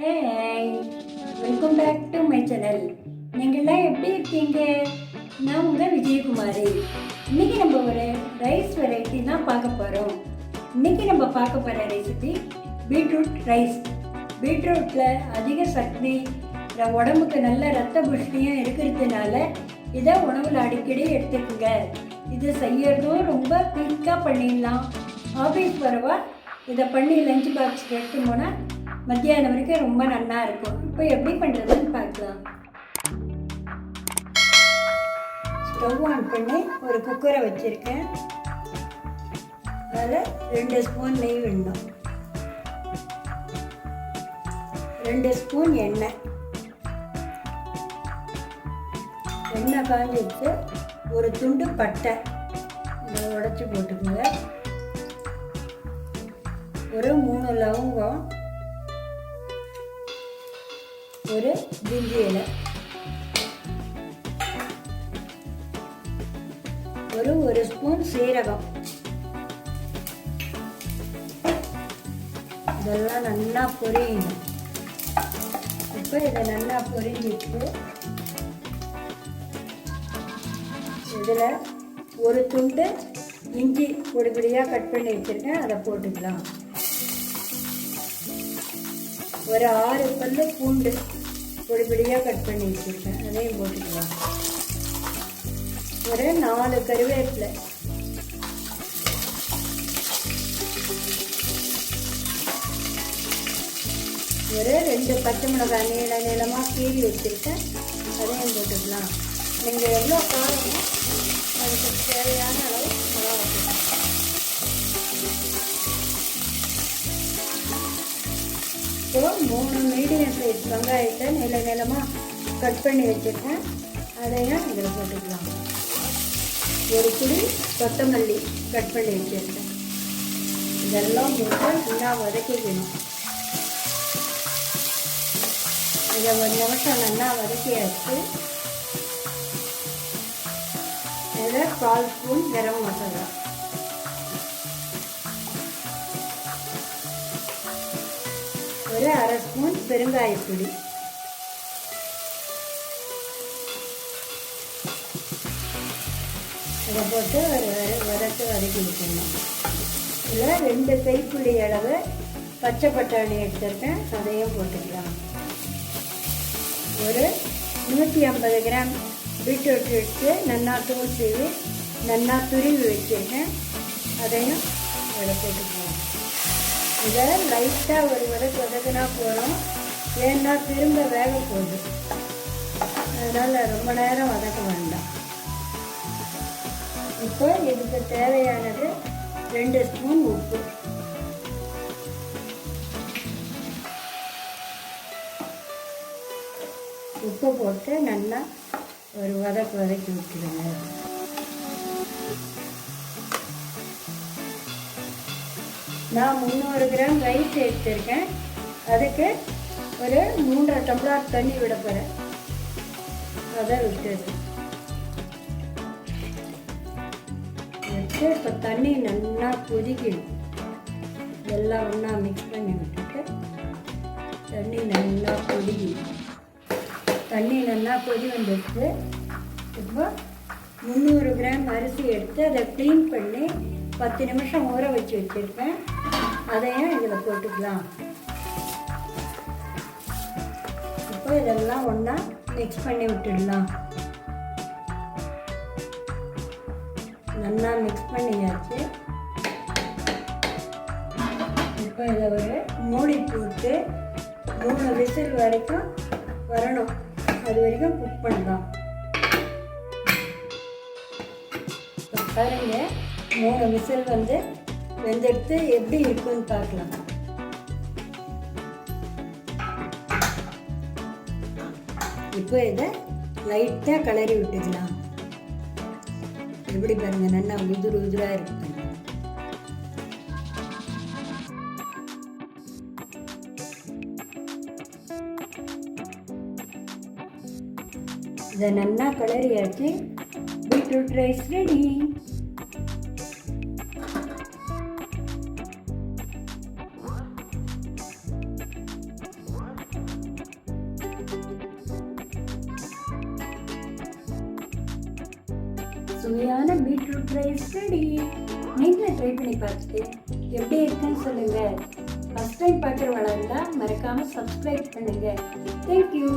Hey, welcome back to my channel. நீங்கள்லாம் எப்படி இருக்கீங்க? நான் உங்கள் விஜயகுமாரி. இன்றைக்கி நம்ம ஒரு ரைஸ் வெரைட்டி தான் பார்க்க போகிறோம். இன்றைக்கி நம்ம பார்க்க போகிற ரெசிபி பீட்ரூட் ரைஸ். பீட்ரூட்டில் அதிக சக்தி, உடம்புக்கு நல்ல ரத்த புஷ்டியும் இருக்கிறதுனால இதை உணவில் அடிக்கடி எடுத்துக்கோங்க. இது செய்யறதும் ரொம்ப குயிக்காக பண்ணிடலாம். ஆஃபீஸ் வரவா இதை பண்ணி லஞ்ச் பாக்ஸ்க்கு எடுத்து போனால் மத்தியானம் வரைக்கும் ரொம்ப நல்லா இருக்கும். இப்போ எப்படி பண்ணுறதுன்னு பார்க்கலாம். ஸ்டவ் ஆன் பண்ணி ஒரு குக்கரை வச்சுருக்கேன். அதில் 2 ஸ்பூன் நெய் விடணும், 2 ஸ்பூன் எண்ணெய் காஞ்சிட்டு ஒரு துண்டு பட்டை இதை உடச்சி போட்டுக்கோங்க. ஒரு 3 லவங்கம், ஒரு பிரிஞ்சி இலை, ஒரு ஸ்பூன் சீரகம். இதெல்லாம் நல்லா பொரியணும். இப்போ இதை நல்லா பொரிஞ்சிட்டு இதில் ஒரு துண்டு இஞ்சி பொடியாக கட் பண்ணி வச்சுருக்கேன், அதை போட்டுக்கலாம். ஒரு 6 பல்லு பூண்டு பொடியாக கட் பண்ணி வச்சுருக்கேன், அதையும் போட்டுக்கலாம். ஒரு 4 கருவேப்பிலை, ஒரு 2 பச்சை மிளகாய் நீளமாக கீறி வச்சுருக்கேன், அதையும் போட்டுக்கலாம். நீங்கள் எவ்வளோ காரமோ அதுக்கு தேவையான அளவு மிளகா போட்டுக்கலாம். இப்போ 3 மீடியம் சைஸ் வெங்காயத்தை நீளமாக கட் பண்ணி வச்சுருக்கேன், அதையும் இதில் போட்டுக்கலாம். ஒரு குடி கொத்தமல்லி கட் பண்ணி வச்சுருக்கேன். இதெல்லாம் போட்டு நல்லா வதக்கிக்கணும். இதை 1 நிமிஷம் நல்லா வதக்கியாச்சு. இதில் 1/4 ஸ்பூன் கரம் மசாலா, ஒரு 1/2 ஸ்பூன் பெருங்காயப்பொடி, இதை போட்டு வதக்கி வைக்கணும். இதில் 2 கைப்பிடி அளவு பச்சை பட்டாணி எடுத்துருக்கேன், அதையும் போட்டுக்கலாம். ஒரு 150 கிராம் பீட்ரூட் எடுத்து நல்லா தோல் சீவி நல்லா துருவி வச்சுருக்கேன், அதையும் இதில் போட்டுக்கலாம். இதை லைட்டாக ஒரு வதக்குனா போகிறோம், ஏன்னா திரும்ப வேக போகுது, அதனால் ரொம்ப நேரம் வதக்க வேண்டாம். இப்போ இதுக்கு தேவையானது 2 ஸ்பூன் உப்பு, உப்பு போட்டு நல்லா ஒரு வதக்கி விட்டுடுங்க. நான் 300 கிராம் ரைஸ் எடுத்திருக்கேன், அதுக்கு ஒரு 3.5 டம்ளர் தண்ணி விட போகிறேன். அதை விட்டுது வச்சு இப்போ தண்ணி நல்லா கொதிக்கணும். எல்லாம் ஒன்றா மிக்ஸ் பண்ணி விட்டுட்டு தண்ணி நல்லா கொதிக்கணும். தண்ணி நல்லா கொதி வந்துடுச்சு. இப்போ 300 கிராம் அரிசி எடுத்து அதை க்ளீன் பண்ணி 10 நிமிஷம் ஊற வச்சு வச்சுருக்கேன், அதையும் இதில் போட்டுக்கலாம். இப்போ இதெல்லாம் ஒன்றா மிக்ஸ் பண்ணி விட்டுடலாம். நல்லா மிக்ஸ் பண்ணியாச்சு. இப்போ இதை ஒரு மூடி போட்டு 3 விசில் வரைக்கும் வரணும், அது வரைக்கும் குக் பண்ணலாம். இப்போ பாருங்க, 3 விசில் வெந்தெடுத்து எப்படி இருக்குன்னு பார்க்கலாம். இப்போ இதை லைட்டாக கிளறி விட்டுக்கலாம். எப்படி பாருங்க, நல்லா உதிராக இருக்கு. இதை நல்லா கிளறியாச்சு. Beetroot rice ready. சுவையான பீட்ரூட் ரைஸ் ரெடி. நீங்களும் ட்ரை பண்ணி பார்த்துட்டு எப்படி இருக்குன்னு சொல்லுங்கள். ஃபஸ்ட் டைம் பார்க்குறவங்களா இருந்தால் மறக்காமல் சப்ஸ்கிரைப் பண்ணுங்கள். தேங்க்யூ.